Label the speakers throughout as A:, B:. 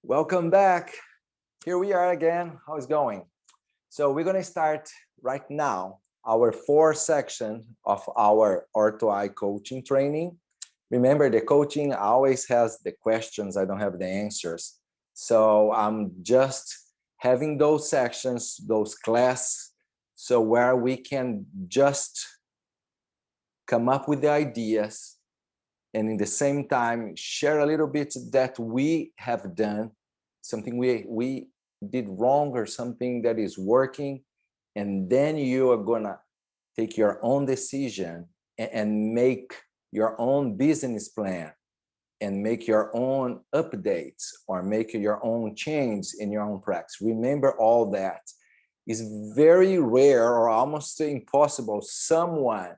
A: Welcome back. Here we are again. How's it going? So we're going to start right now our fourth section of our Ortho.i coaching training. Remember, the coaching always has the questions. I don't have the answers. So I'm just having those sections, those class, so where we can just come up with the ideas and in the same time share a little bit that we have done, something we did wrong or something that is working, and then you are gonna take your own decision and make your own business plan and make your own updates or make your own change in your own practice. Remember, all that is very rare or almost impossible someone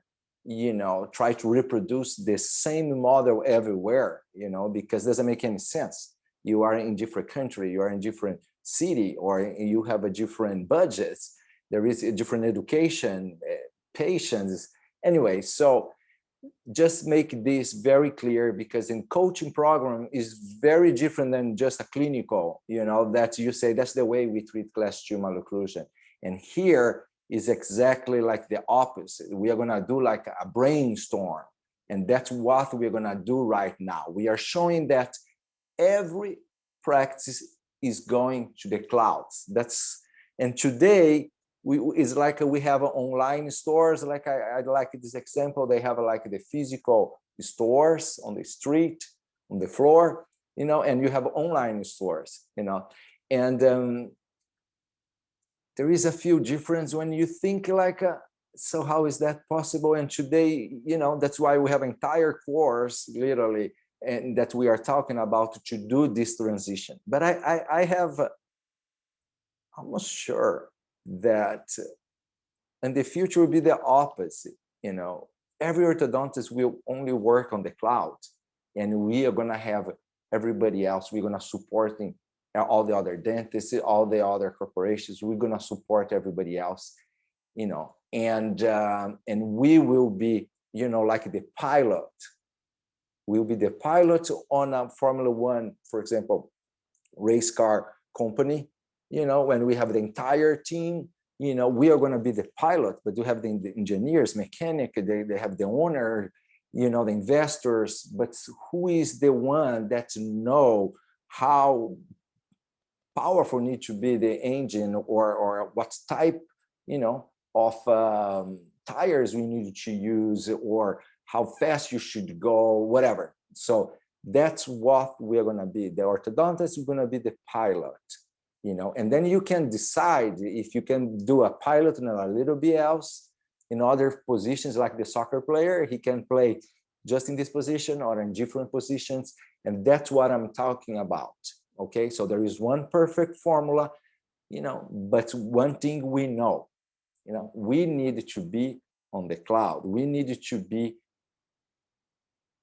A: try to reproduce the same model everywhere, because it doesn't make any sense. You are in different country, you are in different city, or you have a different budgets, there is a different education, patients. Anyway, so just make this very clear, because in coaching program is very different than just a clinical, that you say that's the way we treat class 2 malocclusion. And here is exactly like the opposite. We are going to do like a brainstorm, and that's what we're going to do right now. We are showing that every practice is going to the clouds. And today it's like we have online stores. Like I like this example. They have like the physical stores on the street, on the floor, and you have online stores, and there is a few difference when you think like, so how is that possible? And today, that's why we have entire course, literally, and that we are talking about to do this transition. But I have almost sure that in the future will be the opposite. Every orthodontist will only work on the cloud, and we are going to have everybody else. We're going to supporting all the other dentists, all the other corporations. We're going to support everybody else, and we will be, like the pilot. We'll be the pilot on a Formula One, for example, race car company. When we have the entire team, we are going to be the pilot, but you have the engineers, mechanic, they have the owner, the investors, but who is the one that know how powerful need to be the engine, or what type, of tires we need to use, or how fast you should go, whatever. So that's what we're going to be. The orthodontist is going to be the pilot, and then you can decide if you can do a pilot and a little bit else in other positions, like the soccer player. He can play just in this position or in different positions. And that's what I'm talking about. Okay, so there is one perfect formula, but one thing we know, we need to be on the cloud. We need to be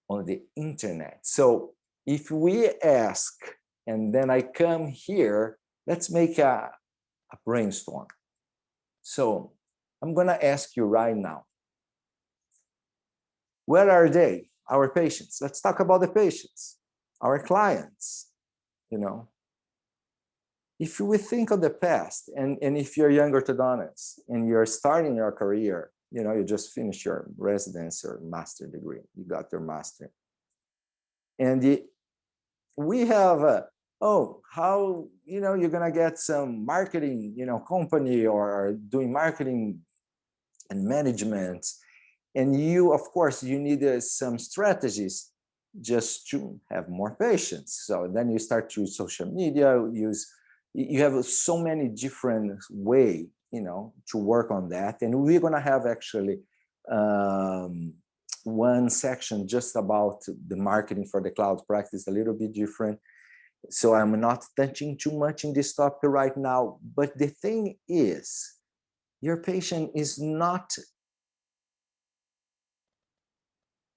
A: on the internet. So if we ask, and then I come here, let's make a brainstorm. So I'm going to ask you right now, where are they, our patients? Let's talk about the patients, our clients. If we think of the past, and if you're a young orthodontist and you're starting your career, you just finished your residency or master degree, you got your master, and we have how you're gonna get some marketing company, or doing marketing and management, and you, of course, you need some strategies just to have more patients. So then you start to use social media, you have so many different way to work on that. And we're going to have actually one section just about the marketing for the cloud practice, a little bit different. So I'm not touching too much in this topic right now. But the thing is, your patient is not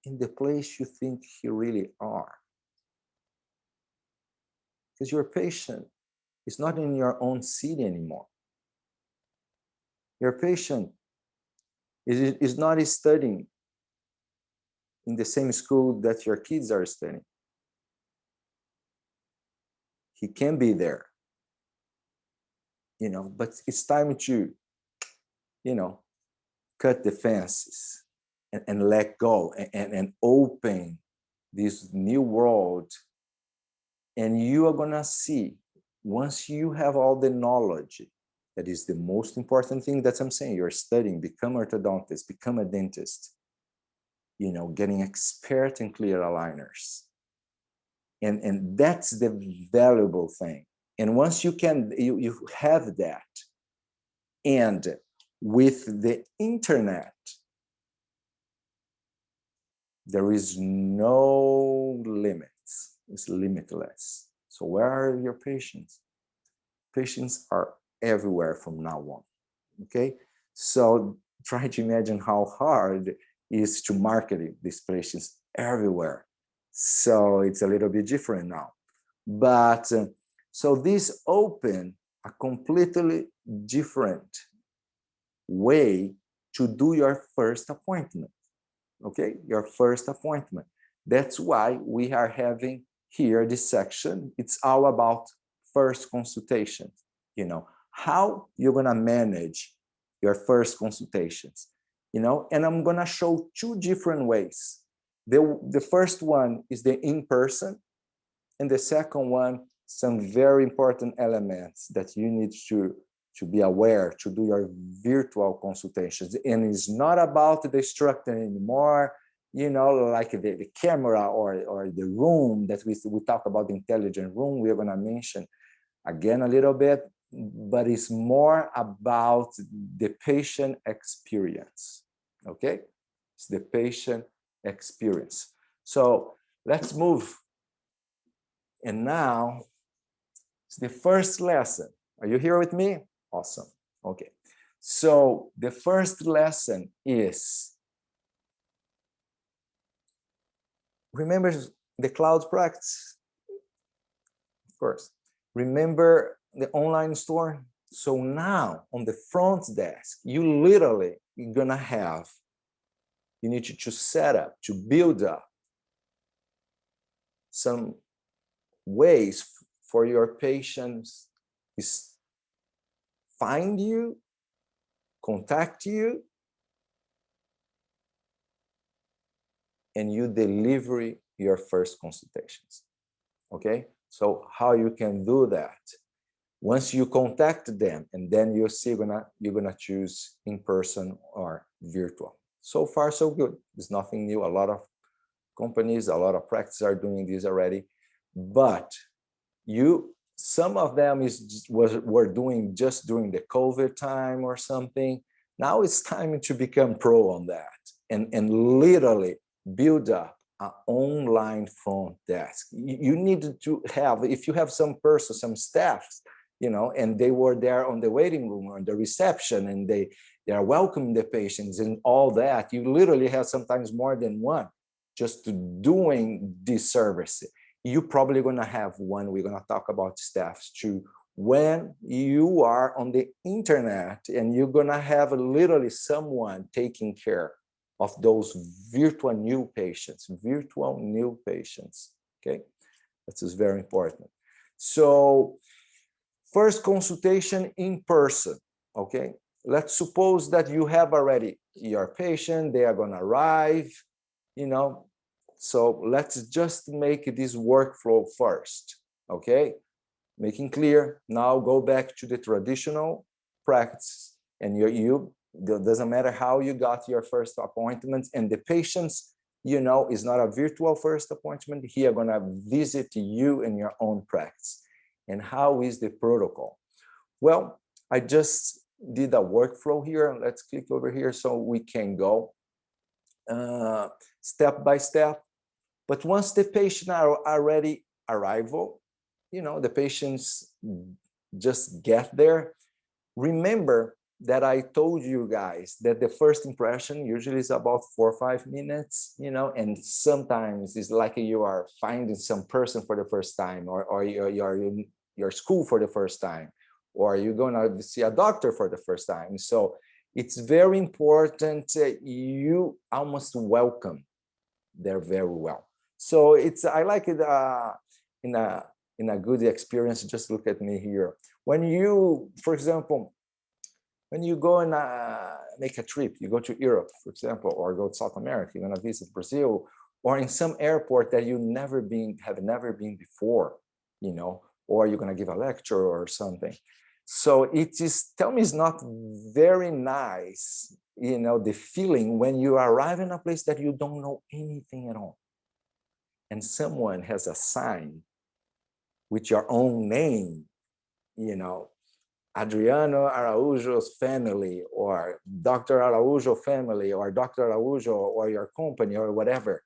A: in the place you think he really are. Because your patient is not in your own city anymore. Your patient is not studying in the same school that your kids are studying. He can be there, but it's time to, cut the fences and let go and open this new world. And you are going to see, once you have all the knowledge, that is the most important thing that I'm saying. You're studying, become orthodontist, become a dentist, getting expert in clear aligners. And that's the valuable thing. And once you have that, and with the internet, there is no limits. It's limitless. So where are your patients? Patients are everywhere from now on. Okay, so try to imagine how hard it is to market these patients everywhere. So it's a little bit different now. But so this open a completely different way to do your first appointment. Okay, your first appointment. That's why we are having here this section. It's all about first consultation. How you're going to manage your first consultations. And I'm going to show two different ways. The first one is the in-person, and the second one, some very important elements that you need to be aware to do your virtual consultations. And it's not about the structure anymore, like the camera or the room that we talk about, the intelligent room. We're going to mention again a little bit, but it's more about the patient experience. Okay, it's the patient experience. So let's move. And now it's the first lesson. Are you here with me? Awesome. Okay. So the first lesson is, remember the cloud practice, of course. Remember the online store. So now on the front desk, you literally, you're gonna have, you need to set up, to build up some ways for your patients is find you, contact you, and you deliver your first consultations. Okay, so how you can do that? Once you contact them, and then you see you're gonna choose in person or virtual. So far, so good. It's nothing new. A lot of companies, a lot of practices are doing this already, but some of them were doing just during the COVID time or something. Now it's time to become pro on that and literally build up an online front desk. You need to have, if you have some person, some staff, and they were there on the waiting room or the reception, and they are welcoming the patients and all that, you literally have sometimes more than one just doing this service. You're probably going to have one. We're going to talk about staffs too. When you are on the internet and you're going to have literally someone taking care of those virtual new patients, okay? This is very important. So first consultation in person, okay? Let's suppose that you have already your patient, they are going to arrive, so let's just make this workflow first, okay? Making clear, now go back to the traditional practice, and doesn't matter how you got your first appointment, and the patients, is not a virtual first appointment. He are gonna visit you in your own practice. And how is the protocol? Well, I just did a workflow here. Let's click over here so we can go step by step. But once the patient are already arrival, the patients just get there. Remember that I told you guys that the first impression usually is about 4 or 5 minutes, and sometimes it's like you are finding some person for the first time, or you're in your school for the first time, or you're gonna see a doctor for the first time. So it's very important you almost welcome there very well. So I like it in a in a good experience, just look at me here. When you, for example, when you go and make a trip, you go to Europe, for example, or go to South America, you're gonna visit Brazil, or in some airport that you have never been before, you know, or you're gonna give a lecture or something. So it is, tell me, it's not very nice, you know, the feeling when you arrive in a place that you don't know anything at all, and someone has a sign with your own name, you know, Adriano Araujo's family, or Dr. Araujo family, or Dr. Araujo, or your company, or whatever,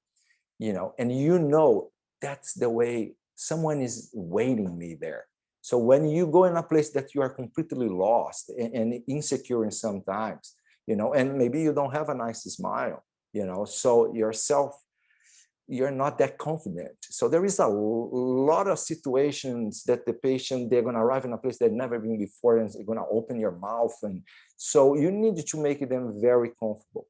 A: you know, and you know that's the way someone is waiting me there. So when you go in a place that you are completely lost and insecure in sometimes, you know, and maybe you don't have a nice smile, you know, so yourself, you're not that confident. So there is a lot of situations that the patient, they're going to arrive in a place they've never been before, and they're going to open your mouth. And so you need to make them very comfortable.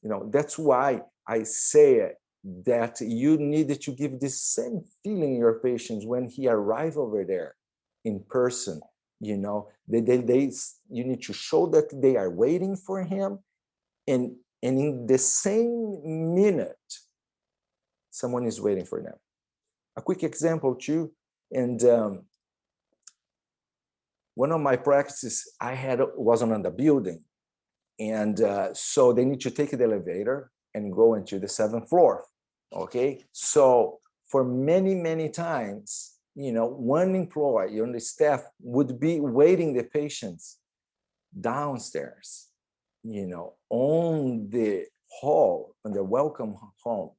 A: You know, that's why I say that you need to give the same feeling in your patients when he arrives over there in person. You know, you need to show that they are waiting for him, and in the same minute, someone is waiting for them. A quick example too, and one of my practices I had was on the building, and so they need to take the elevator and go into the 7th floor. Okay, so for many times, you know, one employee on the staff would be waiting the patients downstairs, you know, on the hall, on the welcome hall,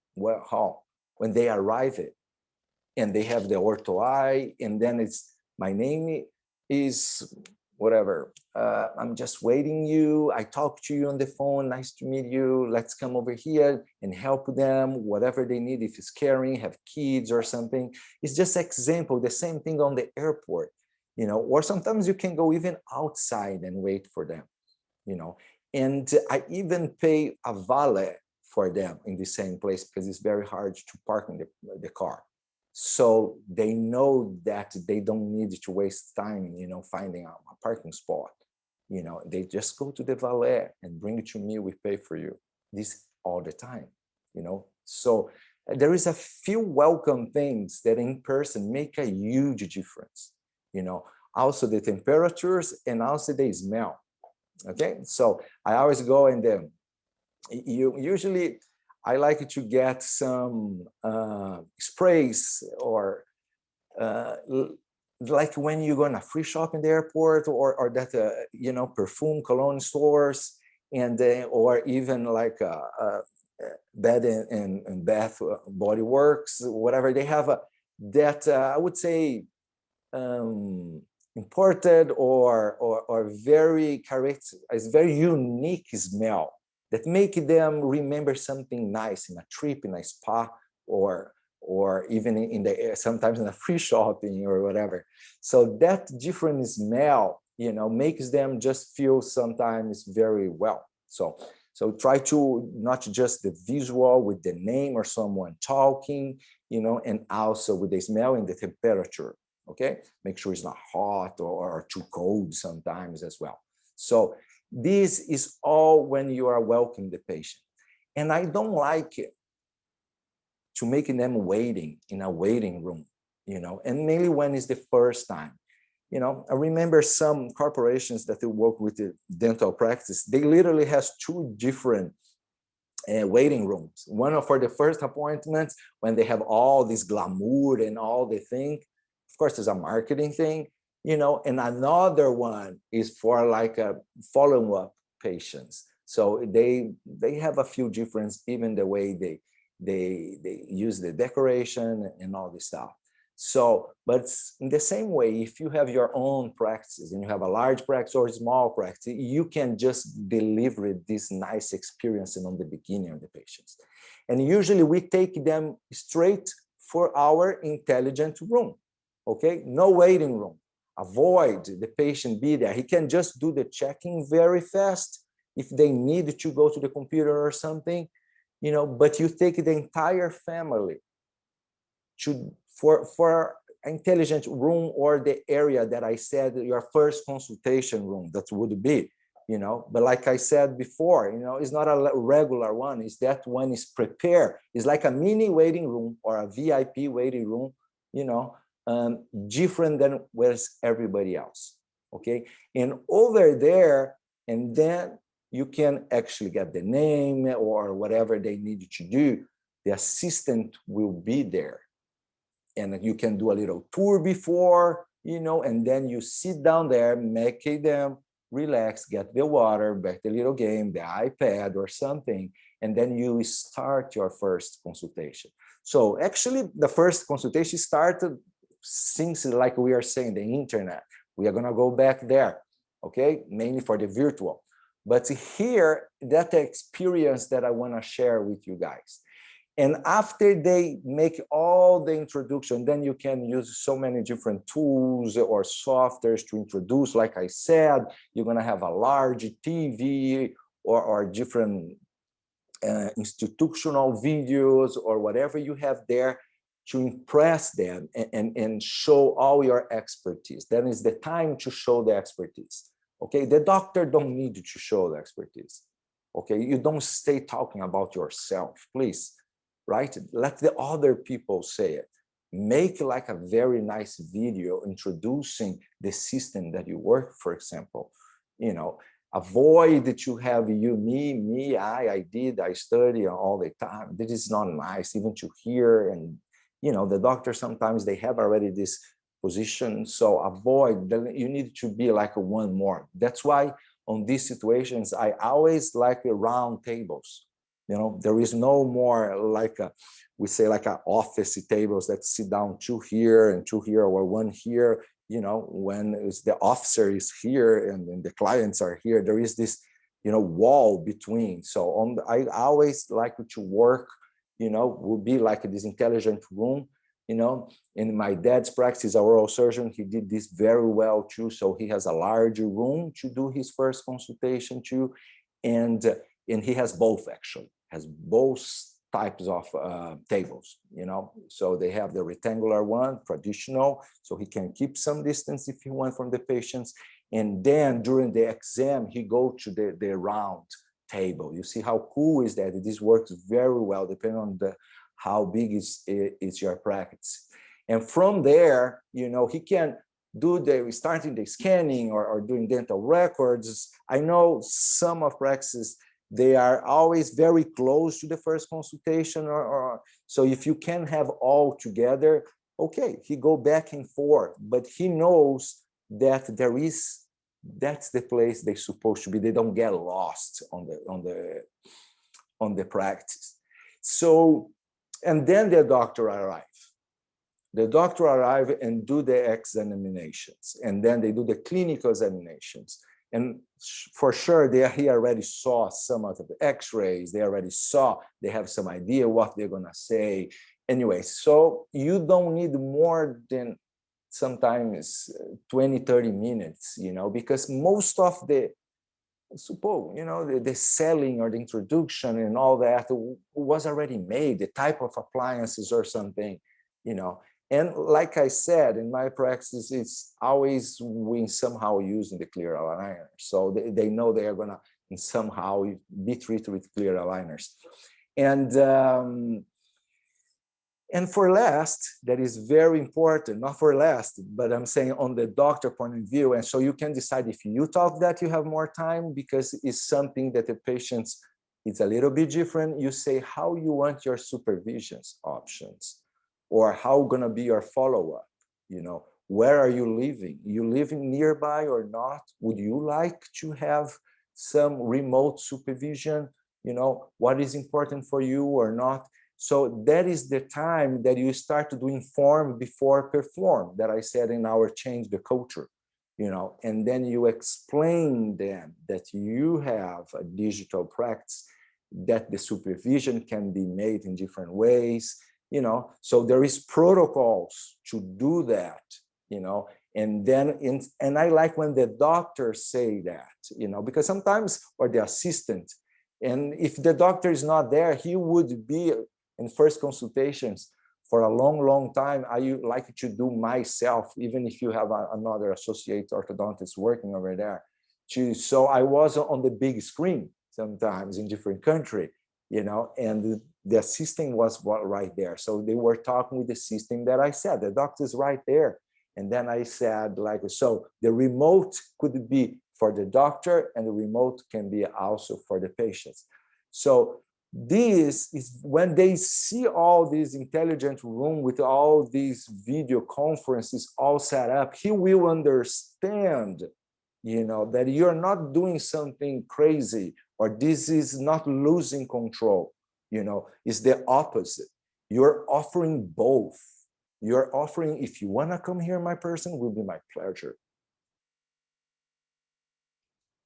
A: when they arrive it, and they have the Ortho.i, and then it's, my name is whatever, I'm just waiting you, I talk to you on the phone, nice to meet you, let's come over here and help them, whatever they need, if it's caring, have kids or something. It's just example, the same thing on the airport, you know, or sometimes you can go even outside and wait for them, you know. And I even pay a valet for them in the same place, because it's very hard to park in the car. So they know that they don't need to waste time, you know, finding a parking spot. You know, they just go to the valet and bring it to me, we pay for you. This all the time, you know. So there is a few welcome things that in person make a huge difference, you know. Also the temperatures, and also the smell. Okay, so I always go, and then usually I like to get some sprays, or like when you go in a free shop in the airport, or that you know, perfume cologne stores, and or even like Bed and Bath Body Works, whatever they have, that I would say imported or very character, is very unique smell that make them remember something nice in a trip, in a spa, or even in the sometimes in a free shopping or whatever. So that different smell, you know, makes them just feel sometimes very well. So try to not just the visual with the name or someone talking, you know, and also with the smell and the temperature. Okay, make sure it's not hot or too cold sometimes as well. So this is all when you are welcoming the patient. And I don't like it to making them waiting in a waiting room, you know, and mainly when it's the first time. You know, I remember some corporations that they work with the dental practice, they literally has 2 different waiting rooms. One for the first appointments, when they have all this glamour and all the thing. Of course, it's a marketing thing, you know, and another one is for like a follow-up patients. So they have a few difference, even the way they use the decoration and all this stuff. So, but in the same way, if you have your own practices and you have a large practice or a small practice, you can just deliver this nice experience on the beginning of the patients. And usually we take them straight for our intelligent room. Okay, no waiting room. Avoid the patient be there. He can just do the checking very fast if they need to go to the computer or something, you know, but you take the entire family to for intelligent room or the area that I said your first consultation room that would be, but like I said before, it's not a regular one. It's that one is prepared. It's like a mini waiting room or a VIP waiting room, different than where's everybody else. Okay. And over there, and then you can actually get the name or whatever they need you to do. The assistant will be there. And you can do a little tour before, and then you sit down there, make them relax, get the water, back the little game, the iPad or something, and then you start your first consultation. So actually, the first consultation started since, like we are saying, the internet. We are going to go back there, okay, mainly for the virtual. But here, that experience that I want to share with you guys. And after they make all the introduction, then you can use so many different tools or softwares to introduce. Like I said, you're going to have a large TV or different institutional videos or whatever you have there to impress them and show all your expertise. Then is the time to show the expertise. Okay, the doctor don't need you to show the expertise. Okay, you don't stay talking about yourself, please. Right? Let the other people say it. Make like a very nice video introducing the system that you work, for example. Avoid to have you, me, I did, I study all the time. This is not nice, even to hear. And, the doctor, sometimes they have already this position. So avoid, you need to be like a one more. That's why on these situations, I always like round tables. There is no more like we say like a office tables that sit down two here and two here or one here. When the officer is here and the clients are here, there is this, wall between. So I always like to work, would be like this intelligent room. In my dad's practice, a oral surgeon, he did this very well too. So he has a larger room to do his first consultation too, and he has both actually. Has both types of tables, so they have the rectangular one, traditional, so he can keep some distance if he wants from the patients. And then during the exam, he go to the round table. You see how cool is that? This works very well, depending on how big is your practice. And from there, he can do starting the scanning or doing dental records. I know some of practices, they are always very close to the first consultation, or so if you can have all together, okay, he go back and forth, but he knows that that's the place they're supposed to be. They don't get lost on the practice. So, and then the doctor arrives. The doctor arrive and do the examinations, and then they do the clinical examinations. And for sure, he already saw some of the x-rays. They have some idea what they're going to say. Anyway, so you don't need more than sometimes 20, 30 minutes, because most of the selling or the introduction and all that was already made, the type of appliances or something, And like I said, in my practice, it's always we somehow using the clear aligner. So they know they are going to somehow be treated with clear aligners. And for last, that is very important, not for last, but I'm saying on the doctor point of view. And so you can decide if you talk that you have more time, because it's something that the patients, it's a little bit different. You say how you want your supervisions options, or how gonna be your follow-up, where are you living? You living nearby or not? Would you like to have some remote supervision? What is important for you or not? So that is the time that you start to do inform before perform, that I said in our change the culture, and then you explain them that you have a digital practice, that the supervision can be made in different ways, so there is protocols to do that, and then and I like when the doctors say that, because sometimes, or the assistant, and if the doctor is not there, he would be in first consultations for a long time, I like to do myself, even if you have another associate orthodontist working over there. So I was on the big screen sometimes in different country, and the system was right there. So they were talking with the system that I said, the doctor's right there. And then I said, like, so the remote could be for the doctor and the remote can be also for the patients. So this is when they see all this intelligent room with all these video conferences all set up, he will understand, that you're not doing something crazy, or this is not losing control. It's the opposite. You're offering both. You're offering, if you want to come here, my person, it will be my pleasure.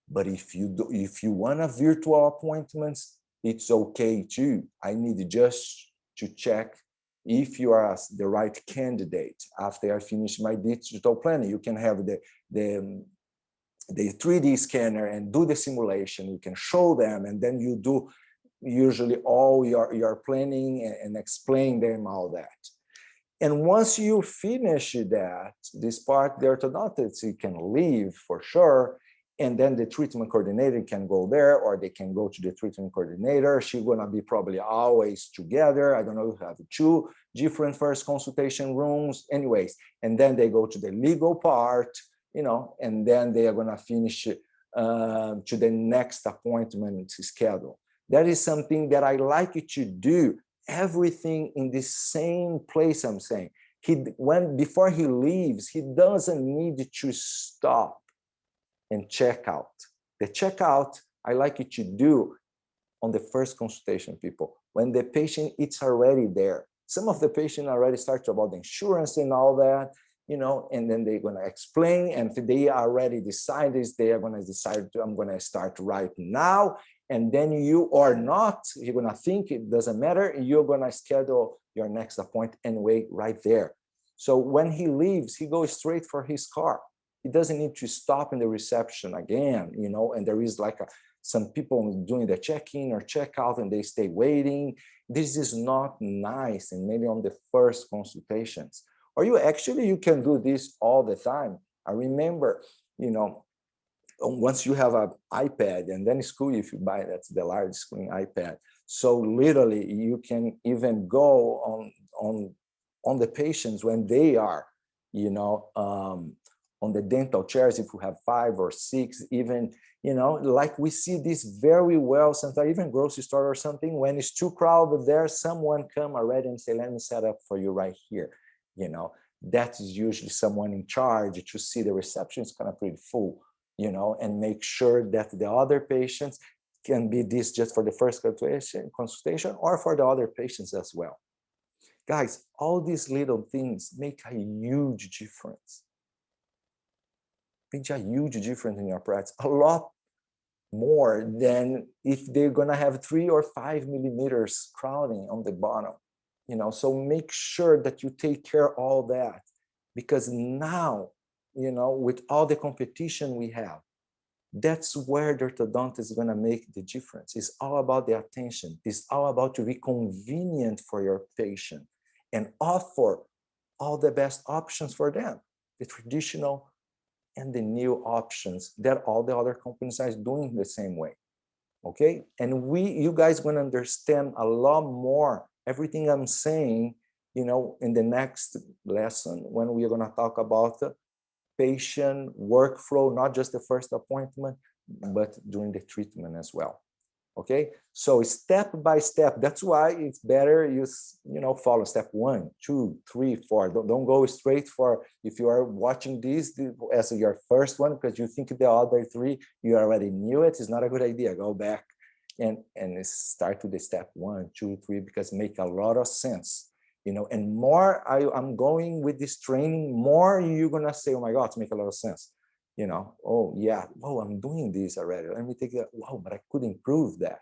A: But if you want a virtual appointments, it's okay too. I need just to check if you are the right candidate. After I finish my digital planning, you can have the 3D scanner and do the simulation. You can show them, and then you do usually all your planning and explain them all that. And once you finish that, this part, the orthodontist, you can leave for sure. And then the treatment coordinator can go there, or they can go to the treatment coordinator. She's going to be probably always together. I don't know, you have 2 different first consultation rooms anyways. And then they go to the legal part, and then they are going to finish to the next appointment schedule. That is something that I like to do, everything in the same place. I'm saying before he leaves, he doesn't need to stop and check out. The checkout, I like it to do on the first consultation, people, when the patient it's already there. Some of the patient already start about the insurance and all that, and then they're going to explain, and if they already decided, they are going to decide I'm going to start right now. And then you or not, you're going to think it doesn't matter. You're going to schedule your next appointment and wait right there. So when he leaves, he goes straight for his car. He doesn't need to stop in the reception again, and there is like some people doing the check-in or check-out and they stay waiting. This is not nice, and maybe on the first consultations. Or you can do this all the time. I remember, once you have an iPad, and then it's cool if you buy that's the large screen iPad. So literally you can even go on the patients when they are, on the dental chairs, if you have 5 or 6, even, like we see this very well, sometimes even grocery store or something, when it's too crowded there, someone come already and say, let me set up for you right here. That is usually someone in charge to see the reception is kind of pretty full, and make sure that the other patients can be this just for the first consultation or for the other patients as well. Guys, all these little things make a huge difference. Make a huge difference in your practice, a lot more than if they're gonna have 3 or 5 millimeters crowding on the bottom. So make sure that you take care of all that, because now, with all the competition we have, that's where the orthodontist is going to make the difference. It's all about the attention. It's all about to be convenient for your patient and offer all the best options for them, the traditional and the new options that all the other companies are doing the same way. Okay, and you guys going to understand a lot more everything I'm saying, in the next lesson, when we are going to talk about the patient workflow, not just the first appointment, but during the treatment as well. Okay, so step by step. That's why it's better you follow step 1, 2, 3, 4. Don't go straight for, if you are watching this as your first one because you think the other 3 you already knew it. It's not a good idea. Go back and start with the step 1, 2, 3, because make a lot of sense. And more I'm going with this training, more you're gonna say, oh my God, it makes a lot of sense. Oh yeah, oh, I'm doing this already. Let me take that. Wow, but I could improve that.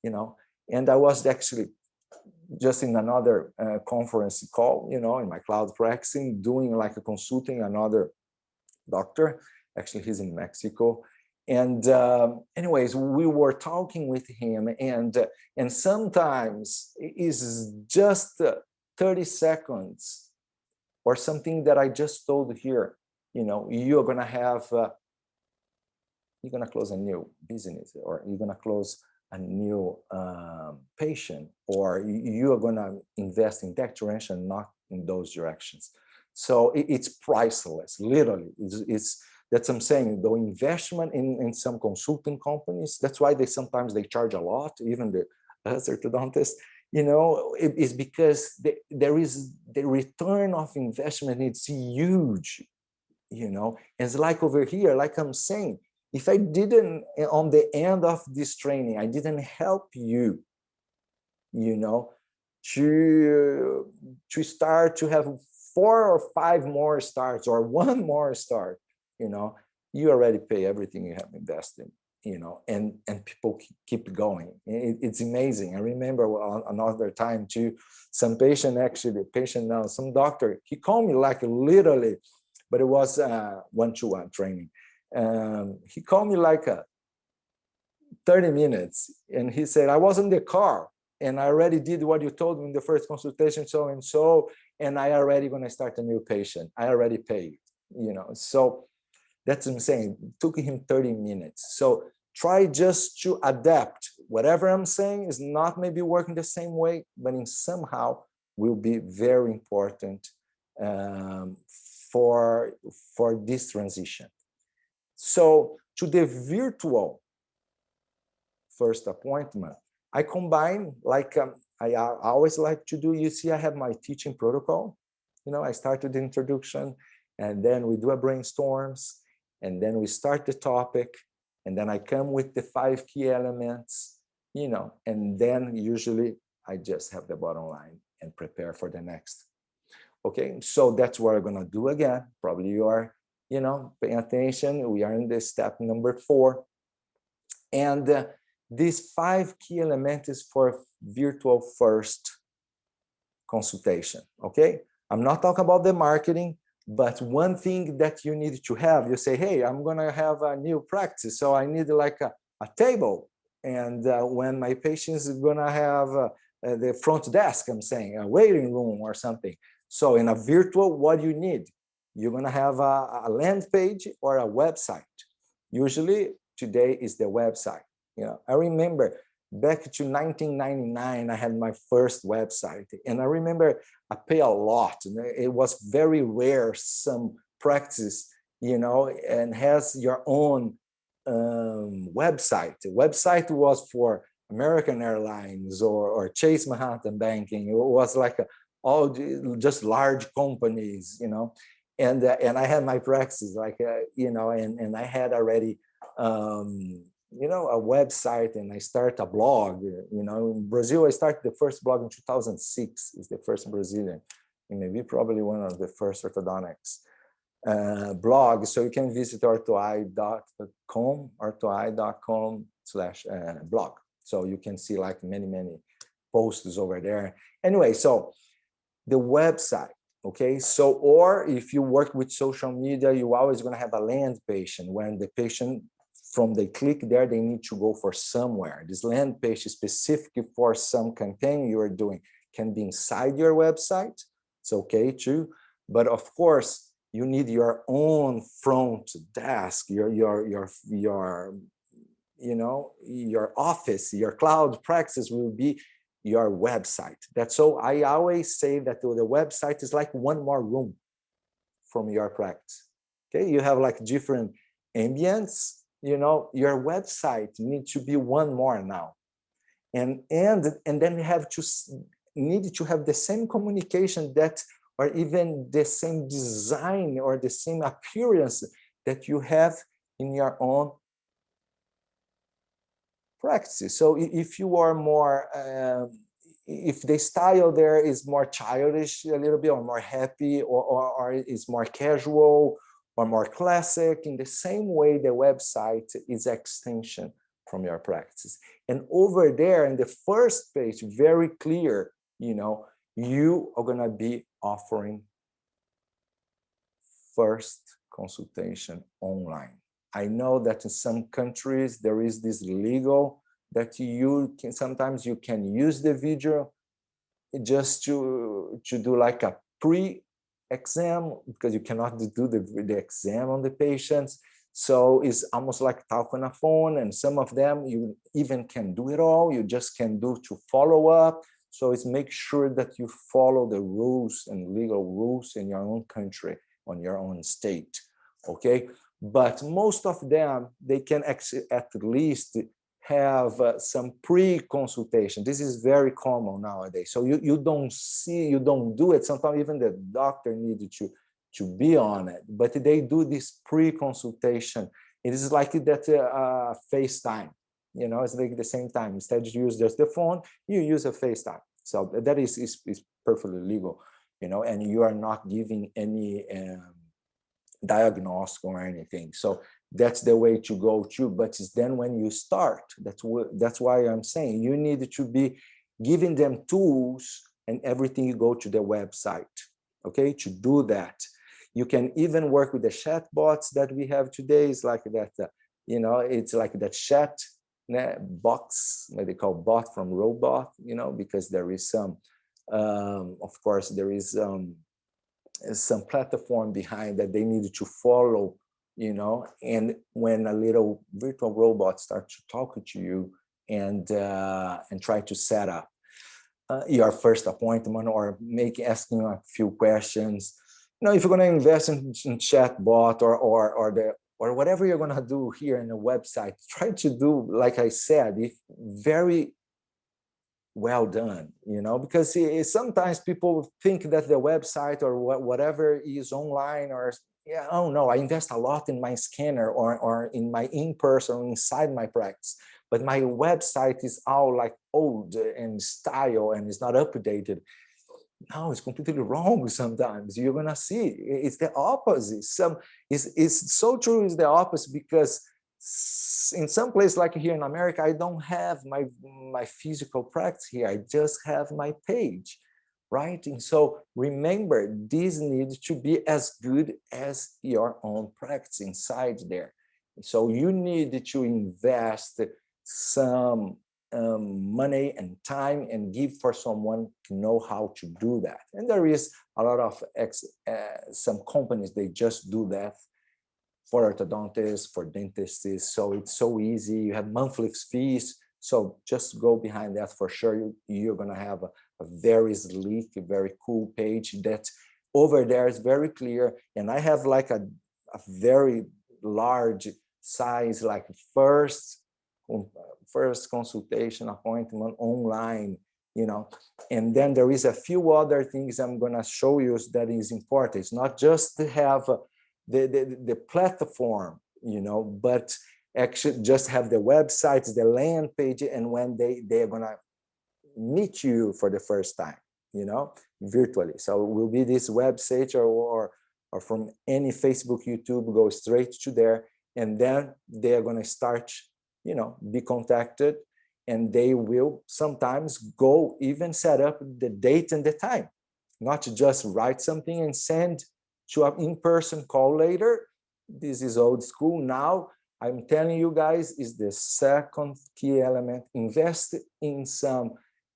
A: And I was actually just in another conference call, in my cloud practicing, doing like a consulting another doctor. Actually, he's in Mexico. And anyways, we were talking with him, and sometimes it's just 30 seconds or something that I just told here, you know, you're going to have, you're going to close a new business, or you're going to close a new patient, or you are going to invest in that direction, not in those directions. So it's priceless, literally. It's that's what I'm saying. The investment in some consulting companies, that's why sometimes they charge a lot, even the orthodontists, you know, it's because there is the return of investment. It's huge, you know. It's like over here, like I'm saying, if I didn't, on the end of this training, I didn't help you, you know, to start to have 4 or 5 more starts or 1 more start, you know, you already pay everything you have invested, you know, and people keep going. It's amazing. I remember another time too, some patient, actually, patient now, some doctor, he called me like literally, but it was one-to-one training. He called me like 30 minutes, and he said, I was in the car and I already did what you told me in the first consultation, so and so, and I already going to start a new patient. I already paid, you know. So that's what I'm saying. It took him 30 minutes. So try just to adapt. Whatever I'm saying is not maybe working the same way, but in somehow will be very important for this transition. So to the virtual first appointment, I combine, like I always like to do. You see, I have my teaching protocol. You know, I start with the introduction, and then we do a brainstorms, and then we start the topic, and then I come with the 5 key elements, you know, and then usually I just have the bottom line and prepare for the next. Okay, so that's what we're gonna do again. Probably you are, you know, paying attention. We are in the step number 4, and these 5 key elements is for virtual first consultation. Okay, I'm not talking about the marketing, but one thing that you need to have, you say, hey, I'm gonna have a new practice, so I need like a table, and when my patient is gonna have the front desk, I'm saying a waiting room or something. So in a virtual, what do you need? You're gonna have a land page or a website. Usually today is the website. You know, I remember back to 1999, I had my first website, and I remember I pay a lot. It was very rare, some practice, you know, and has your own website. The website was for American Airlines or Chase Manhattan Banking. It was like all just large companies, you know, and I had my practice, like you know, and I had already you know, a website, and I start a blog. You know, in Brazil, I started the first blog in 2006. It's the first Brazilian, and maybe probably one of the first orthodontics blog. So you can visit Ortho.com, Ortho.com/blog. So you can see like many posts over there. Anyway, so the website. Okay, so, or if you work with social media, you're always going to have a land page, when the patient, from they click there, they need to go for somewhere. This land page is specific for some campaign you are doing. Can be inside your website. It's okay too. But of course, you need your own front desk, your you know, your office, your cloud practice will be your website. That's so I always say that the website is like one more room from your practice. Okay, you have like different ambience. You know, your website needs to be one more now, and then you have to need to have the same communication that, or even the same design or the same appearance that you have in your own practice. So if you are more if the style there is more childish a little bit, or more happy, or is more casual or more classic, in the same way the website is extension from your practice. And over there in the first page, very clear, you know, you are going to be offering first consultation online. I know that in some countries there is this legal that you can, sometimes you can use the video, just to do like a pre-exam, because you cannot do the exam on the patients. So it's almost like talk on a phone, and some of them you even can do it all. You just can do to follow up. So it's make sure that you follow the rules and legal rules in your own country, on your own state, okay? But most of them, they can actually at least have some pre-consultation. This is very common nowadays. So you don't do it. Sometimes even the doctor needed to be on it, but they do this pre-consultation. It is like that FaceTime, you know, it's like the same time. Instead of use just the phone, you use a FaceTime. So that is perfectly legal, you know, and you are not giving any diagnostic or anything. So that's the way to go too. But it's then when you start, that's why I'm saying you need to be giving them tools and everything. You go to the website, okay, to do that. You can even work with the chat bots that we have today. It's like that, you know, it's like that chat box, what they call bot from robot, you know, because there is some, of course, there is some platform behind that they need to follow, you know. And when a little virtual robot starts to talk to you and try to set up your first appointment or asking a few questions, you know, if you're going to invest in chat bot or whatever you're going to do here in the website, try to do, like I said, if very well done, you know, because sometimes people think that the website or whatever is online, or yeah, oh no, I invest a lot in my scanner or in my in-person inside my practice, but my website is all like old and style and it's not updated. No, it's completely wrong. Sometimes you're gonna see it's the opposite. It's so true, it's the opposite, because in some place like here in America, I don't have my physical practice here. I just have my page, right? And so remember, this needs to be as good as your own practice inside there. So you need to invest some money and time and give for someone to know how to do that. And there is a lot of some companies, they just do that for orthodontists, for dentists. So it's so easy. You have monthly fees. So just go behind that for sure. You're going to have a very sleek, very cool page that over there is very clear. And I have like a very large size, like first consultation appointment online, you know. And then there is a few other things I'm going to show you that is important. It's not just to have the platform, you know, but actually just have the websites, the land page, and when they're going to meet you for the first time, you know, virtually. So it will be this website or from any Facebook, YouTube, go straight to there, and then they're going to start, you know, be contacted, and they will sometimes go even set up the date and the time, not to just write something and send to an in-person call later. This is old school. Now I'm telling you guys, is the second key element. Invest in some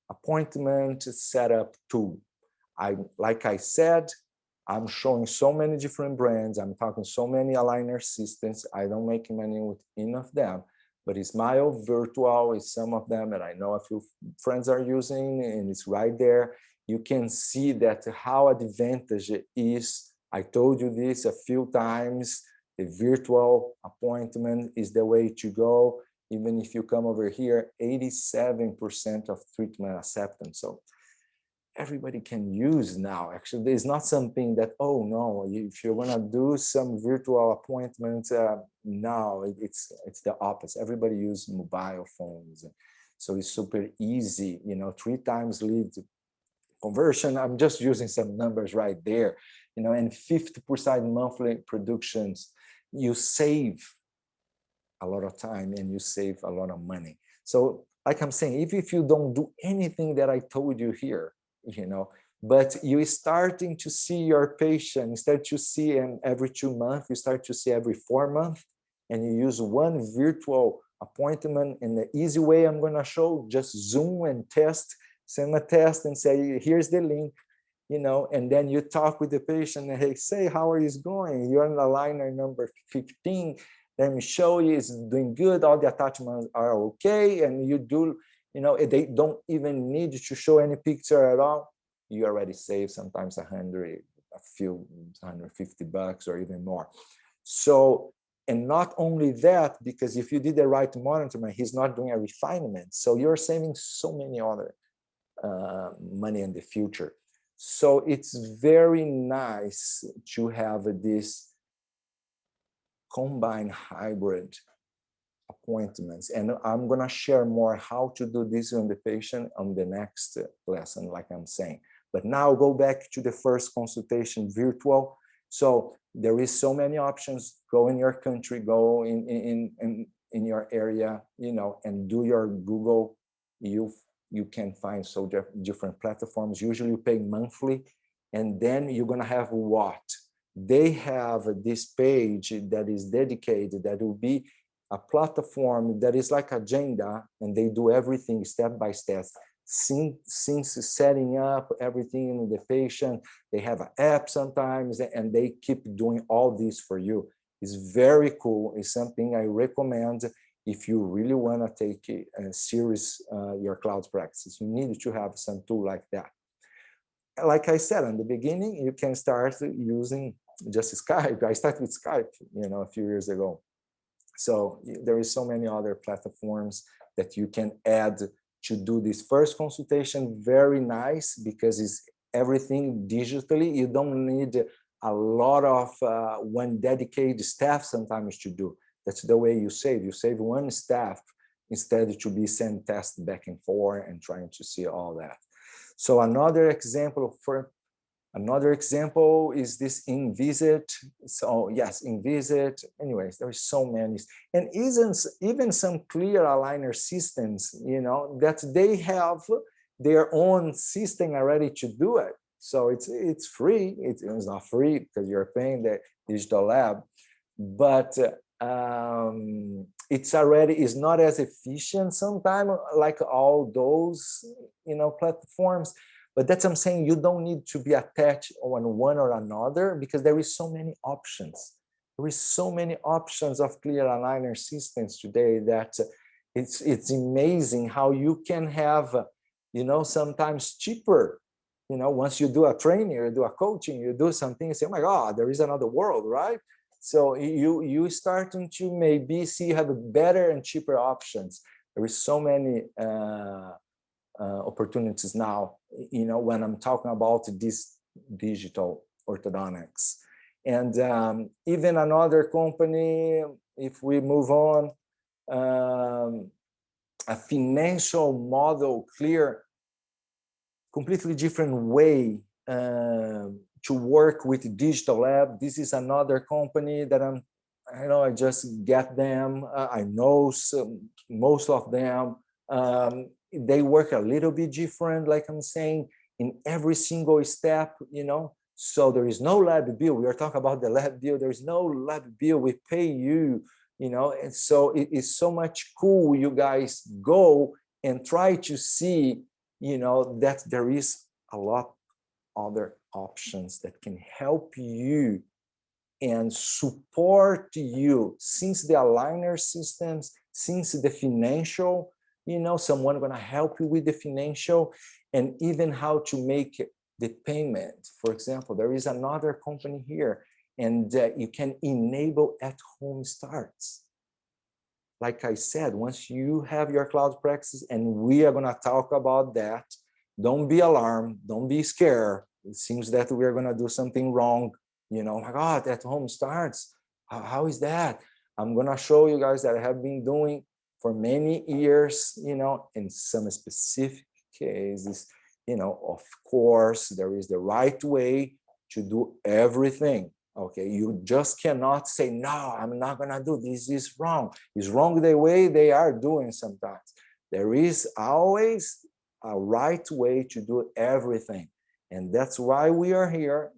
A: appointment setup tool. Like I said, I'm showing so many different brands. I'm talking so many aligner systems. I don't make money with any of them, but Smile, Virtual is some of them that I know a few friends are using, and it's right there. You can see that how advantage it is. I told you this a few times. The virtual appointment is the way to go. Even if you come over here, 87% of treatment acceptance. So everybody can use now. Actually, there's not something that, oh no, if you're gonna do some virtual appointments, no, it's the opposite. Everybody uses mobile phones. So it's super easy, you know, 3 times lead conversion. I'm just using some numbers right there, you know, and 50% monthly productions. You save a lot of time and you save a lot of money. So like I'm saying, if you don't do anything that I told you here, you know, but you're starting to see your patient, instead to see every 2 months, you start to see every 4 months, and you use one virtual appointment in the easy way I'm going to show, just Zoom and test. send a test and say, here's the link, and then you talk with the patient and, hey, say, how are you going? You're on the aligner number 15. Let me show you, it's doing good. All the attachments are okay. And you do, they don't even need to show any picture at all. You already save sometimes a few $150 or even more. So, and not only that, because if you did the right monitoring, he's not doing a refinement. So you're saving so many other money in the future. So it's very nice to have this combined hybrid appointments. And I'm going to share more how to do this on the patient on the next lesson, like I'm saying. But now go back to the first consultation virtual. So there is so many options. Go in your country, go in your area, and do your Google. You can find so different platforms. Usually you pay monthly, and then you're going to have what? They have this page that is dedicated, that will be a platform that is like agenda, and they do everything step by step. Since setting up everything in the patient, they have an app sometimes, and they keep doing all this for you. It's very cool. It's something I recommend if you really want to take serious your cloud practice. You need to have some tool like that. Like I said in the beginning, you can start using just Skype. I started with Skype, a few years ago. So there is so many other platforms that you can add to do this first consultation. Very nice, because it's everything digitally. You don't need a lot of one dedicated staff sometimes to do. That's the way you save. You save one staff instead to be send tests back and forth and trying to see all that. So another example is this InVisit. So yes, InVisit. Anyways, there's so many, and even some clear aligner systems, that they have their own system already to do it. So it's free. It's not free because you're paying the digital lab, but it's not as efficient sometimes like all those platforms. But that's what I'm saying. You don't need to be attached on one or another, because there is so many options. There is so many options of clear aligner systems today that it's amazing how you can have, sometimes cheaper. Once you do a training, you do a coaching, you do something, you say, oh my God, there is another world, right? So you starting to maybe see you have better and cheaper options. There is so many opportunities now, when I'm talking about this digital orthodontics. And even another company, if we move on, a financial model, clear, completely different way to work with digital lab. This is another company that I just get them. I know most of them. They work a little bit different, like I'm saying, in every single step, So there is no lab bill. We are talking about the lab bill. There is no lab bill. We pay you, And so it is so much cool. You guys go and try to see, that there is a lot other options that can help you and support you, since the aligner systems, since the financial, someone going to help you with the financial, and even how to make the payment. For example, there is another company here, and you can enable at-home starts. Like I said, once you have your cloud practice, and we are going to talk about that, don't be alarmed, don't be scared. It seems that we are going to do something wrong. Oh my God, at-home starts. How is that? I'm going to show you guys that I have been doing for many years, in some specific cases, of course, there is the right way to do everything. Okay, you just cannot say, no, I'm not going to do this. Is wrong. It's wrong the way they are doing sometimes. There is always a right way to do everything. And that's why we are here,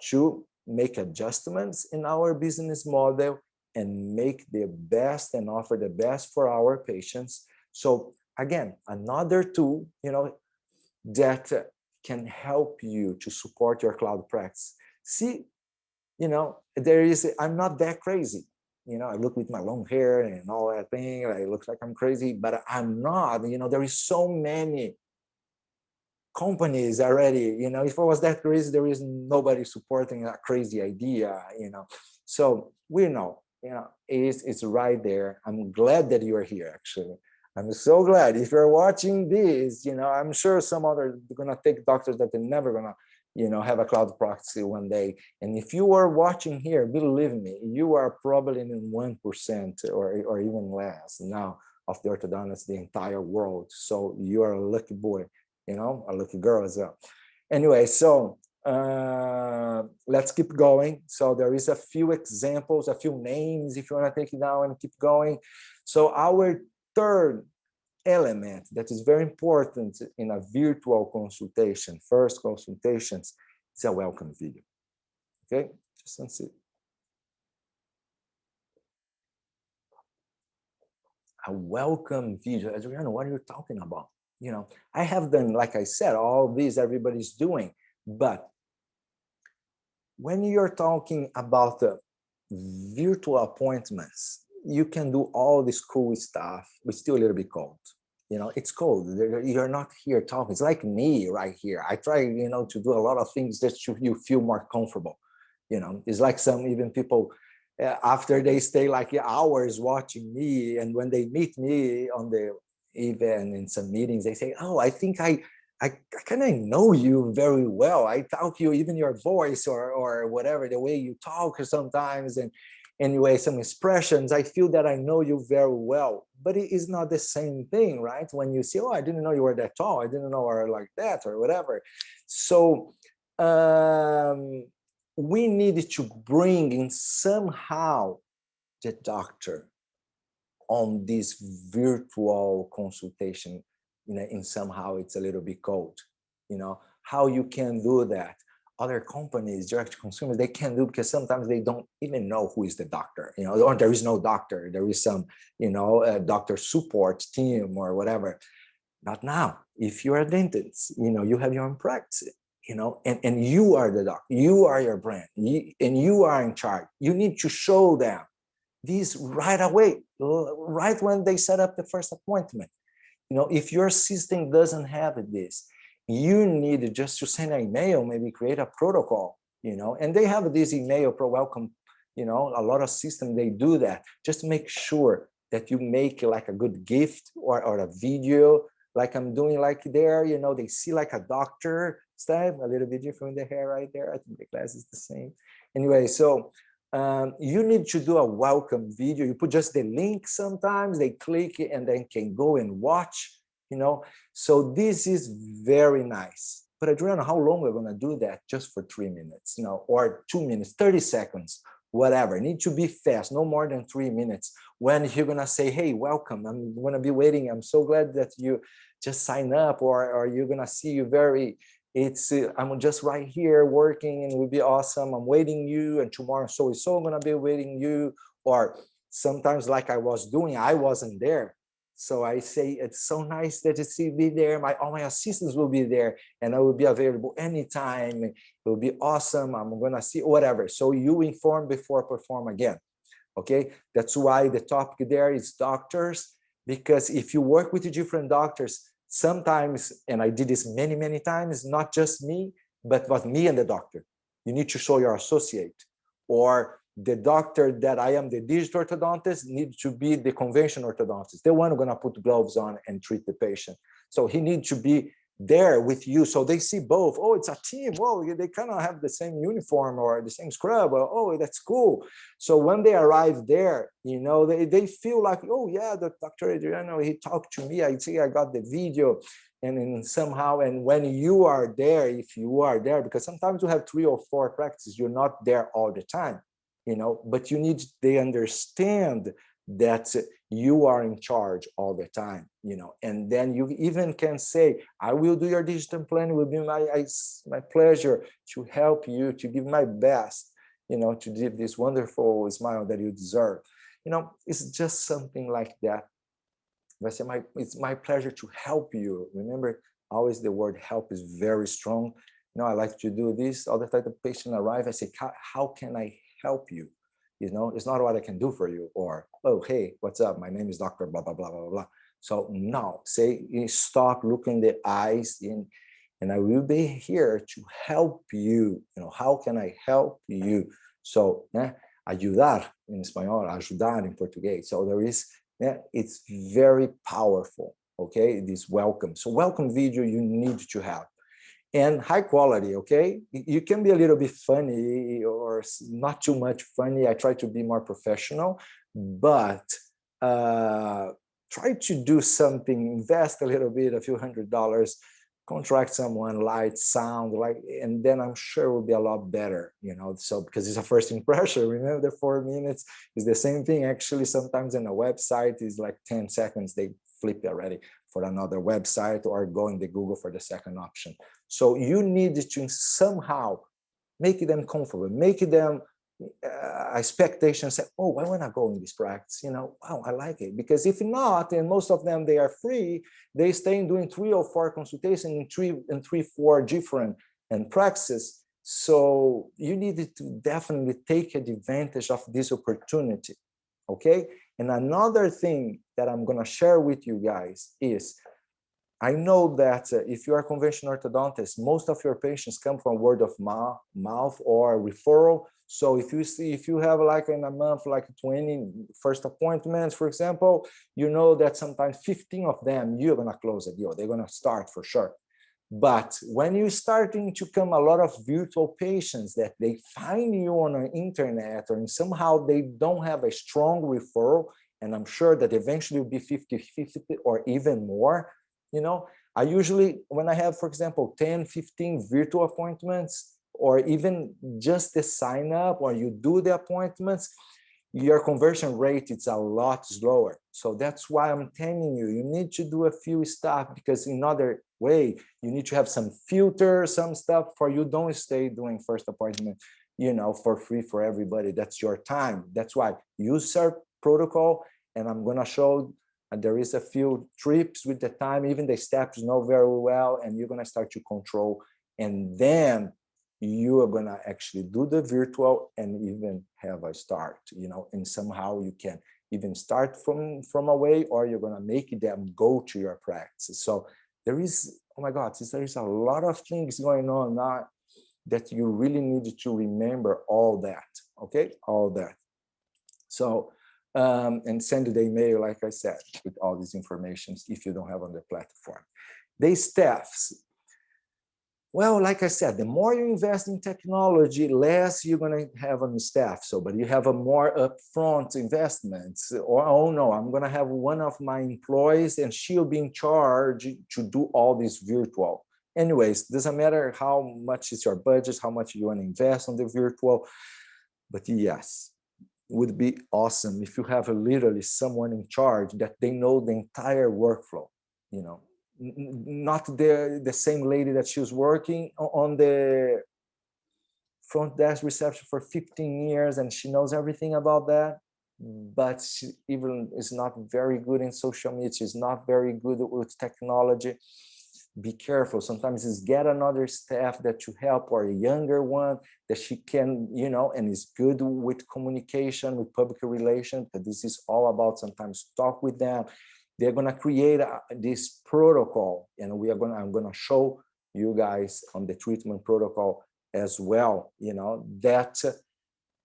A: to make adjustments in our business model and make the best and offer the best for our patients. So again, another tool, that can help you to support your cloud practice. See, I'm not that crazy. I look with my long hair and all that thing, it looks like I'm crazy, but I'm not. There is so many companies already, if I was that crazy, there is nobody supporting a crazy idea, So we know, it's right there. I'm glad that you are here, actually. I'm so glad. If you're watching this, I'm sure some other gonna take doctors that they're never gonna, have a cloud practice one day. And if you are watching here, believe me, you are probably in 1% or even less now of the orthodontists, the entire world. So you are a lucky boy, a lucky girl as well. Anyway, so let's keep going. So there is a few examples, a few names, if you want to take it down and keep going. So our third element that is very important in a virtual consultation, first consultations, is a welcome video. Okay, just let's see. A welcome video. Adriano, what are you talking about? I have done, like I said, all these everybody's doing, but when you're talking about virtual appointments, you can do all this cool stuff, but still a little bit cold. It's cold. You're not here talking. It's like me right here. I try, to do a lot of things that you feel more comfortable. It's like some even people, after they stay like hours watching me, and when they meet me on the event in some meetings, they say, oh, I think I kind of know you very well. I talk to you, even your voice or whatever, the way you talk sometimes, and anyway, some expressions, I feel that I know you very well. But it is not the same thing, right? When you say, oh, I didn't know you were that tall, I didn't know you were like that or whatever. So we need to bring in somehow the doctor on this virtual consultation, and somehow it's a little bit cold. How you can do that. Other companies, direct consumers, they can do, because sometimes they don't even know who is the doctor, or there is no doctor. There is some, doctor support team or whatever. Not now. If you're a dentist, you have your own practice, and you are the doctor, you are your brand, and you are in charge. You need to show them this right away, right when they set up the first appointment. If your system doesn't have this, you need just to send an email, maybe create a protocol, and they have this email pro welcome, a lot of systems, they do that. Just make sure that you make like a good gift or a video, like I'm doing like there, they see like a doctor style, a little bit different with the hair right there. I think the glass is the same. Anyway, so you need to do a welcome video. You put just the link sometimes, they click and then can go and watch, So this is very nice. But Adriano, how long we're gonna do that? Just for 3 minutes, or 2 minutes, 30 seconds, whatever. Need to be fast, no more than 3 minutes. When you're gonna say, hey, welcome, I'm gonna be waiting. I'm so glad that you just sign up, or you're gonna see you very, I'm just right here working and it would be awesome. I'm waiting you, and tomorrow so gonna be waiting you. Or sometimes like I was doing, I wasn't there. So I say, it's so nice that you see me there. All my assistants will be there and I will be available anytime. It will be awesome. I'm gonna see whatever. So you inform before perform again. Okay, that's why the topic there is doctors, because if you work with different doctors, sometimes, and I did this many, many times, not just me, but me and the doctor. You need to show your associate, or the doctor that I am the digital orthodontist needs to be the conventional orthodontist, the one who's going to put gloves on and treat the patient. So he needs to be there with you, so they see both. Oh, it's a team. Well, they kind of have the same uniform or the same scrub. Or, oh, that's cool. So when they arrive there, they feel like, oh yeah, the Dr. Adriano, he talked to me. I see, I got the video, and then somehow, and when you are there, if you are there, because sometimes you have 3 or 4 practices, you're not there all the time, but they understand that you are in charge all the time, and then you even can say, I will do your digital plan. It will be my pleasure to help you, to give my best, to give this wonderful smile that you deserve. It's just something like that. It's my pleasure to help you. Remember, always the word help is very strong. I like to do this. All the time the patient arrives, I say, how can I help you? It's not what I can do for you, or, oh, hey, what's up? My name is Dr. blah, blah, blah, blah, blah. So no, say, stop, look in the eyes, and I will be here to help you. How can I help you? So, ayudar in español, ajudar in Portuguese. So there is, it's very powerful, okay? This welcome. So welcome video you need to have. And high quality, okay? You can be a little bit funny or not too much funny. I try to be more professional, but try to do something, invest a little bit, a few $100s, contract someone, light, sound, and then I'm sure it will be a lot better, so because it's a first impression. Remember, the 4 minutes is the same thing. Actually, sometimes in a website is like 10 seconds, they flip already for another website or go in the Google for the second option. So you need to somehow make them comfortable, make them expectations, say, oh, I want to go in this practice, wow, I like it. Because if not, and most of them, they are free, they stay in doing 3 or 4 consultations in 3-4 different practices. So you need to definitely take advantage of this opportunity, okay? And another thing that I'm going to share with you guys is, I know that if you are a conventional orthodontist, most of your patients come from word of mouth or referral. So if you have like in a month, like 20 first appointments, for example, you know that sometimes 15 of them, you're going to close a deal. They're going to start for sure. But when you're starting to come a lot of virtual patients that they find you on the internet, or somehow they don't have a strong referral, and I'm sure that eventually will be 50-50 or even more, I usually, when I have, for example, 10, 15 virtual appointments, or even just the sign up, or you do the appointments, your conversion rate is a lot slower. So that's why I'm telling you, you need to do a few stuff, because in other way, you need to have some filter, some stuff for you. Don't stay doing first appointment, for free for everybody. That's your time. That's why use our protocol. And I'm going to show there is a few trips with the time, even the steps know very well, and you're going to start to control. And then you are going to actually do the virtual and even have a start, and somehow you can even start from away, or you're going to make them go to your practice. So there is, oh my God, there is a lot of things going on now that you really need to remember all that, okay? All that. So, and send the email, like I said, with all these informations if you don't have on the platform. The staffs. Well, like I said, the more you invest in technology, less you're going to have on the staff. So, but you have a more upfront investments. Or, oh no, I'm going to have one of my employees and she'll be in charge to do all this virtual. Anyways, doesn't matter how much is your budget, how much you want to invest on the virtual. But yes, would be awesome if you have literally someone in charge that they know the entire workflow, not the same lady that she was working on the front desk reception for 15 years and she knows everything about that, but she even is not very good in social media. She's not very good with technology. Be careful. Sometimes it's get another staff that you help, or a younger one that she can, and is good with communication, with public relations. But this is all about sometimes talk with them. They're going to create this protocol, and I'm going to show you guys on the treatment protocol as well, that,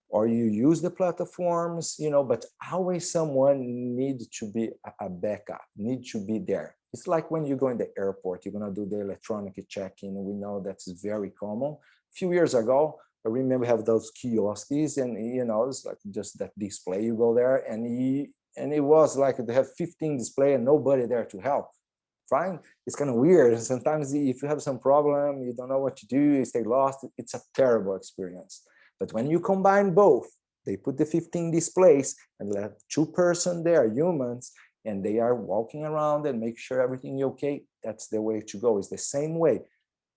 A: or you use the platforms, but always someone needs to be a backup, need to be there. It's like when you go in the airport, you're going to do the electronic check-in. We know that's very common. A few years ago, I remember have those kiosks, and it's like just that display. You go there, and it was like they have 15 display and nobody there to help. Fine, it's kind of weird. And sometimes if you have some problem, you don't know what to do, you stay lost. It's a terrible experience. But when you combine both, they put the 15 displays and let 2 person there, humans, and they are walking around and make sure everything is okay. That's the way to go. It's the same way.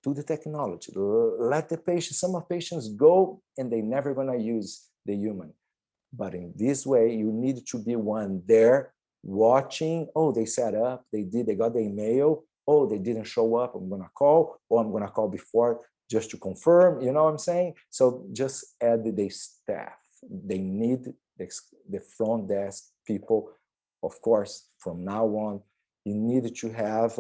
A: Do the technology. Let the patient, some of patients go and they're never going to use the human. But in this way, you need to be one there watching. Oh, they set up, they got the email. oh, they didn't show up, I'm gonna call, or I'm gonna call before just to confirm, you know what I'm saying? So just add the staff. They need the front desk people. Of course, from now on, you need to have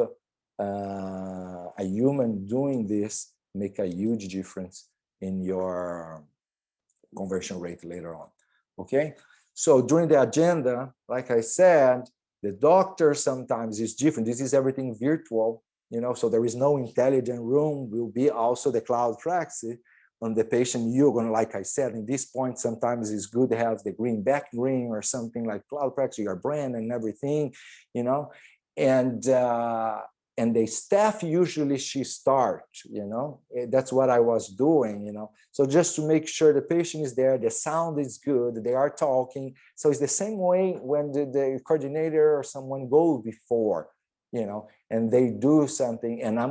A: a human doing this, make a huge difference in your conversion rate later on, okay? So during the agenda, like I said, the doctor sometimes is different. This is everything virtual, you know, so there is no intelligent room, will be also the cloud practice on the patient. You're going to, like I said, in this point, sometimes it's good to have the green back ring or something like cloud practice, your brand and everything, you know, and the staff usually she start, you know, that's what I was doing, you know, so just to make sure the patient is there, the sound is good, they are talking. So it's the same way when the coordinator or someone goes before, you know, and they do something, and I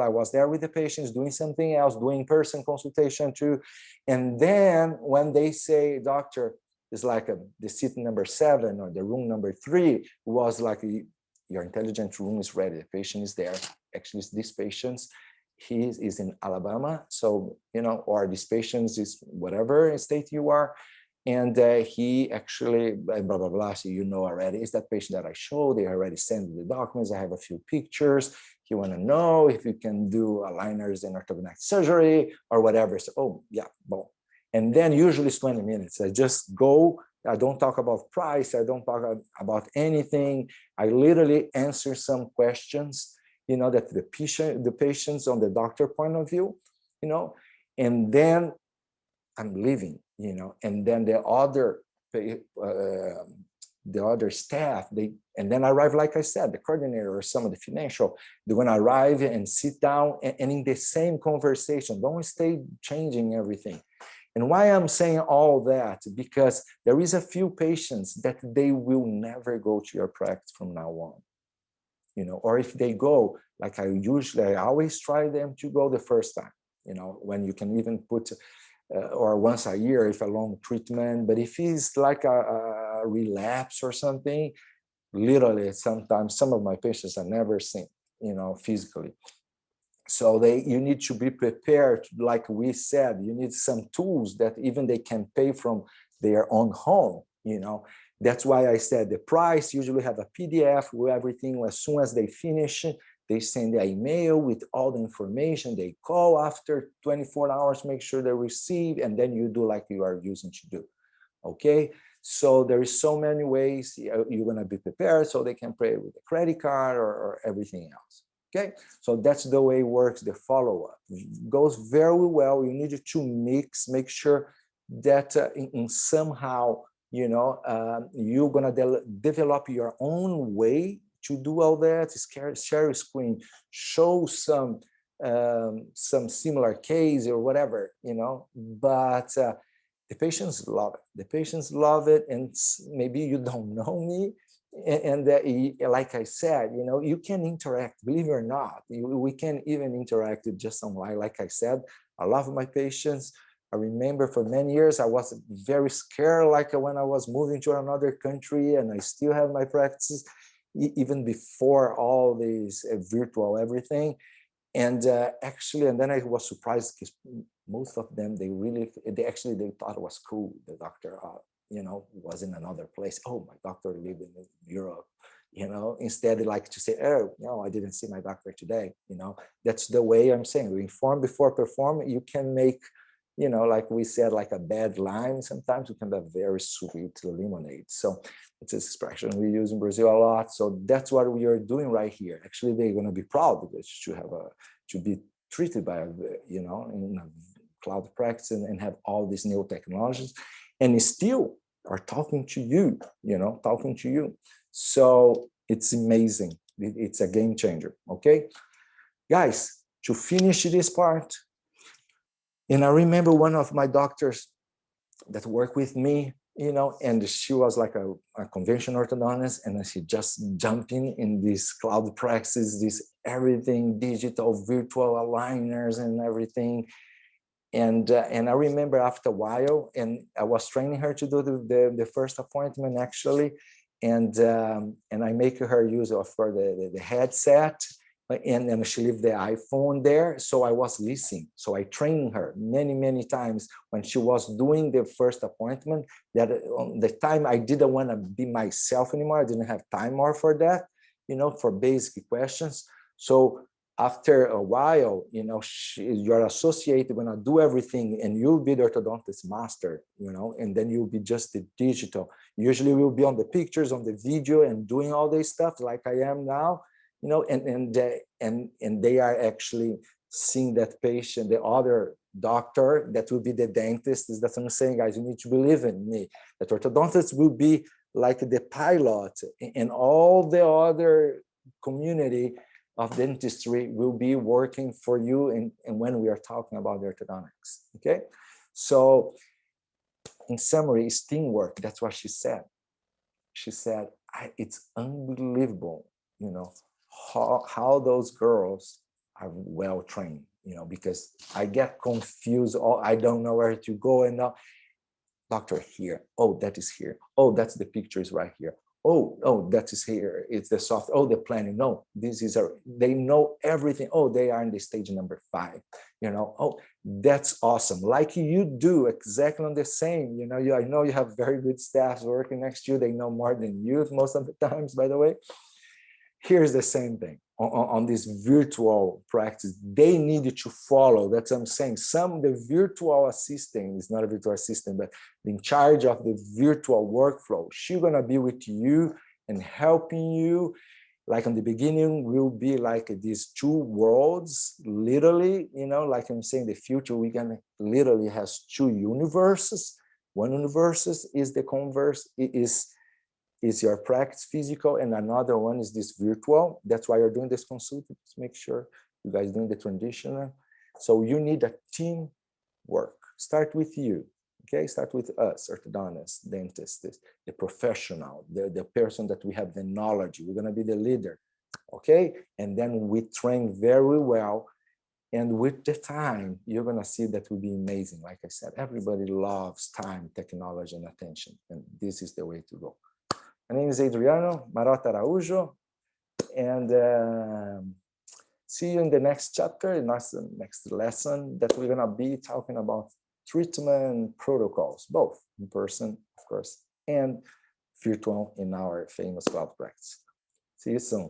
A: was there with the patients doing something else, doing person consultation too. And then when they say, doctor, it's like the seat number 7 or the room number 3 was like, your intelligent room is ready, the patient is there. Actually, this patient, he is in Alabama, so, you know, or this patient is whatever state you are, and he actually, blah, blah, blah, so you know already, is that patient that I showed, they already sent the documents, I have a few pictures, you want to know if you can do aligners and orthodontic surgery or whatever. So, oh, yeah, boom. And then usually it's 20 minutes. I just go, I don't talk about price, I don't talk about anything. I literally answer some questions, you know, that the patients on the doctor point of view, you know, and then I'm leaving, you know, and then the other staff, and then arrive, like I said, the coordinator or some of the financial, they're going to arrive and sit down and in the same conversation, don't stay changing everything. And why I'm saying all that, because there is a few patients that they will never go to your practice from now on, you know, or if they go, like I always try them to go the first time, you know, when you can even put, or once a year if a long treatment, but if it's like a relapse or something, literally sometimes some of my patients are never seen, you know, physically. So you need to be prepared, like we said, you need some tools that even they can pay from their own home, you know. That's why I said the price, usually have a PDF with everything. As soon as they finish, they send an email with all the information, they call after 24 hours, make sure they receive, and then you do like you are using to do, okay? So there is so many ways you're gonna be prepared so they can pay with a credit card or everything else. Okay, so that's the way it works. The follow-up goes very well. You need to make sure that in somehow, you know, you're gonna develop your own way to do all that. Share a screen, show some similar case or whatever, you know. But the patients love it. The patients love it, and maybe you don't know me. And like I said, you know, you can interact, believe it or not, we can even interact just online. Like I said, I love my patients. I remember for many years, I was very scared, like when I was moving to another country, and I still have my practices, even before all this virtual everything. And actually, and then I was surprised because most of them, they thought it was cool. The doctor, you know, was in another place. Oh, my doctor lived in Europe, you know, instead they like to say, oh, no, I didn't see my doctor today. You know, that's the way I'm saying, we inform before perform. You can make, you know, like we said, like a bad lime, sometimes you can have very sweet lemonade. So it's an expression we use in Brazil a lot. So that's what we are doing right here. Actually, they're going to be proud because to be treated by, you know, in a cloud practice and have all these new technologies, and still are talking to you, you know, talking to you. So it's amazing. It's a game changer. Okay, guys, to finish this part, and I remember one of my doctors that worked with me, you know, and she was like a conventional orthodontist, and she just jumped in this cloud practice, this everything digital, virtual aligners and everything. And I remember after a while, and I was training her to do the first appointment actually, and I make her use, of course, the headset and she left the iPhone there. So I was listening. So I trained her many times when she was doing the first appointment, that the time I didn't want to be myself anymore. I didn't have time more for that, for basic questions. So after a while, you're associated, when I do everything, and you'll be the orthodontist master, and then you'll be just the digital. Usually we'll be on the pictures, on the video, and doing all this stuff like I am now, and they are actually seeing that patient, the other doctor, that will be the dentist. Is that I'm saying, guys, you need to believe in me, that orthodontists will be like the pilot, and all the other community of dentistry will be working for you, and when we are talking about the orthodontics. Okay, so in summary, it's teamwork. That's what she said. She said, it's unbelievable, how those girls are well trained, because I get confused. Oh, I don't know where to go, and now, doctor, here, oh, that is here, oh, that's the picture is right here, oh, that is here, it's the soft, oh, the planning, no, this is they know everything. Oh, they are in the stage number 5, oh, that's awesome, like you do exactly on the same. I know you have very good staffs working next to you. They know more than you most of the times, by the way. Here's the same thing on this virtual practice. They need to follow. That's what I'm saying. The virtual assistant is not a virtual assistant, but in charge of the virtual workflow. She's going to be with you and helping you. Like in the beginning, will be like these 2 worlds, literally, like I'm saying, the future, we're going to literally has 2 universes. One universe is the converse, is your practice physical, and another one is this virtual. That's why you're doing this consulting, to make sure you guys doing the transitional. So you need a team work. Start with you, okay? Start with us, orthodontists, dentists, the professional, the person that we have the knowledge. We're gonna be the leader, okay? And then we train very well. And with the time, you're gonna see that will be amazing. Like I said, everybody loves time, technology, and attention. And this is the way to go. My name is Adriano Marotta Araújo, and see you in the next chapter, in next lesson, that we're gonna be talking about treatment protocols, both in person, of course, and virtual in our famous cloud practice. See you soon.